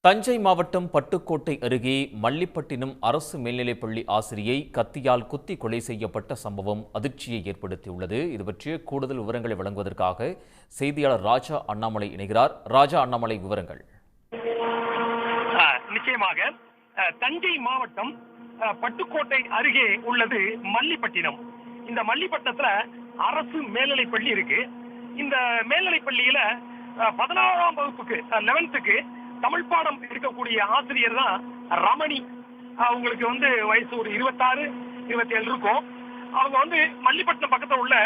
தஞ்சை மாவட்டம் பட்டுக்கோட்டை அருகே மல்லிப்பட்டினம் அரசு மேல்நிலைப்பள்ளி ஆசிரியை கத்தியால் குத்தி கொலை செய்யப்பட்ட சம்பவம் அதிர்ச்சியை ஏற்படுத்தியுள்ளது. இது பற்றிய கூடுதல் விவரங்களை வழங்குவதற்காக செய்தியாளர் ராஜா அண்ணாமலை இணைகிறார். ராஜா அண்ணாமலை, விவரங்கள். நிச்சயமாக தஞ்சை மாவட்டம் பட்டுக்கோட்டை அருகே உள்ளது மல்லிப்பட்டினம். இந்த மல்லிப்பட்டினத்துல அரசு மேல்நிலைப்பள்ளி இருக்கு. இந்த மேல்நிலைப்பள்ளியில 11ஆம் வகுப்புக்கு 11th தமிழ் பாடம் இருக்கக்கூடிய ஆசிரியர் தான் ரமணி. அவங்களுக்கு வயசு ஒரு 26, 27 இருக்கும். அவங்க மல்லிப்பட்டினம் பக்கத்துல உள்ள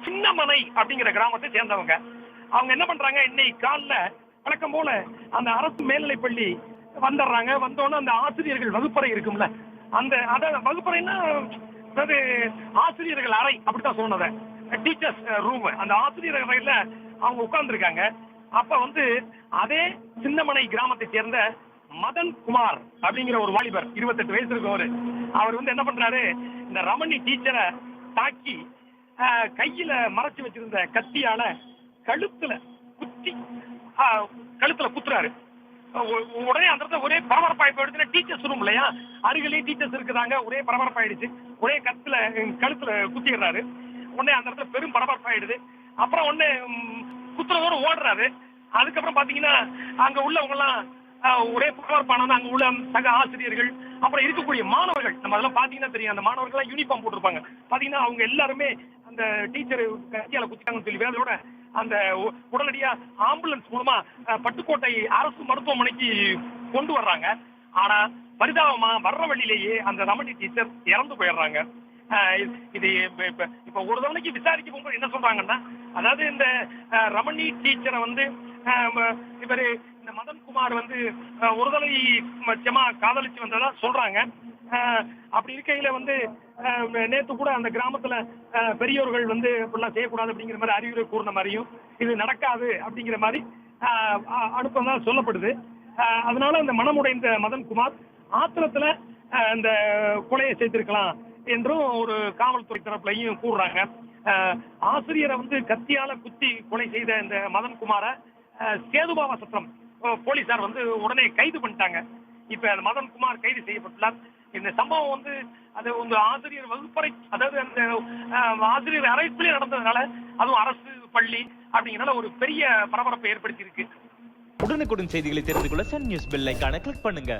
சின்னமனை அப்படிங்கிற கிராமத்தை சேர்ந்தவங்க. அவங்க என்ன பண்றாங்க, இன்னைக்கு காலைல வழக்கம் போல அந்த அரசு மேல்நிலைப்பள்ளி வந்துடுறாங்க. வந்தோன்னு அந்த ஆசிரியர்கள் வகுப்பறை இருக்கும்ல, அந்த வகுப்பறைன்னா அதாவது ஆசிரியர்கள் அறை அப்படித்தான் சொன்னத, டீச்சர்ஸ் ரூம். அந்த ஆசிரியர் அறையில அவங்க உட்கார்ந்துருக்காங்க. அப்ப அதே சின்னமனை கிராமத்தை சேர்ந்த மதன் குமார் அப்படிங்கிற ஒரு வாலிபர், 28 வயசு இருக்கவர். அவர் என்ன பண்றாரு, இந்த ரமணி டீச்சரை தாக்கி கையில மறைச்சு வச்சிருந்த கத்தியால கழுத்துல குத்துறாரு. உடனே அந்த இடத்துல ஒரே பரபரப்பாயிடுச்சு. டீச்சர்ஸ் ரூம் இல்லையா, அருகிலேயே டீச்சர்ஸ் இருக்குதாங்க. ஒரே பரபரப்பாயிடுச்சு. ஒரே கழுத்துல குத்திடுறாரு. உடனே அந்த இடத்துல பெரும் பரபரப்பாயிடுது. அப்புறம் குத்துறதோடு ஓடுறாரு. அதுக்கப்புறம் பாத்தீங்கன்னா அங்க உள்ளவங்க எல்லாம் ஒரே பரபரப்பானது. அங்க உள்ள சக ஆசிரியர்கள், அப்புறம் இருக்கக்கூடிய மாணவர்கள், நம்ம அதெல்லாம் பாத்தீங்கன்னா தெரியும். அந்த மாணவர்கள் எல்லாம் யூனிஃபார்ம் போட்டிருப்பாங்க. பாத்தீங்கன்னா அவங்க எல்லாருமே அந்த டீச்சர் கத்தியால குத்திட்டாங்கன்னு சொல்லி வேலையோட அந்த உடனடியா ஆம்புலன்ஸ் மூலமா பட்டுக்கோட்டை அரசு மருத்துவமனைக்கு கொண்டு வர்றாங்க. ஆனா பரிதாபமா வர்ற வழியிலேயே அந்த ரமணி டீச்சர் இறந்து போயிடுறாங்க. இது இப்ப ஒரு தவணைக்கு விசாரிக்க போகும்போது என்ன சொல்றாங்கன்னா, அதாவது இந்த ரமணி டீச்சரை இவரு இந்த மதன்குமார் ஒரு தலை காதலிச்சு வந்ததா சொல்றாங்க. அப்படி இருக்கையில நேத்து கூட அந்த கிராமத்துல பெரியோர்கள் இப்படிலாம் செய்யக்கூடாது அப்படிங்கிற மாதிரி அறிவுரை கூறின மாதிரியும், இது நடக்காது அப்படிங்கிற மாதிரி அனுப்பதான் சொல்லப்படுது. அதனால அந்த மனமுடைந்த மதன்குமார் ஆத்திரத்துல இந்த கொலையை செய்திருக்கலாம் என்றும் ஒரு காவல்துறை தரப்புலையும் கூறுறாங்க. ஆசிரியரை கத்தியால குத்தி கொலை செய்த இந்த மதன்குமாரை சேதுபாவா சத்திரம் போலீசார் உடனே கைது பண்ணிட்டாங்க. இப்ப மதன்குமார் கைது செய்யப்பட்டுள்ளார். இந்த சம்பவம் அது ஆசிரியர் வகுப்பறை, அதாவது அந்த ஆசிரியர் அறைப்பிலே நடந்ததுனால, அதுவும் அரசு பள்ளி அப்படிங்கிறனால ஒரு பெரிய பரபரப்பை ஏற்படுத்தி இருக்கு. உடனுக்குடன் செய்திகளை தெரிந்து கொள்ள சன் நியூஸ் பெல் ஐகானை கிளிக் பண்ணுங்க.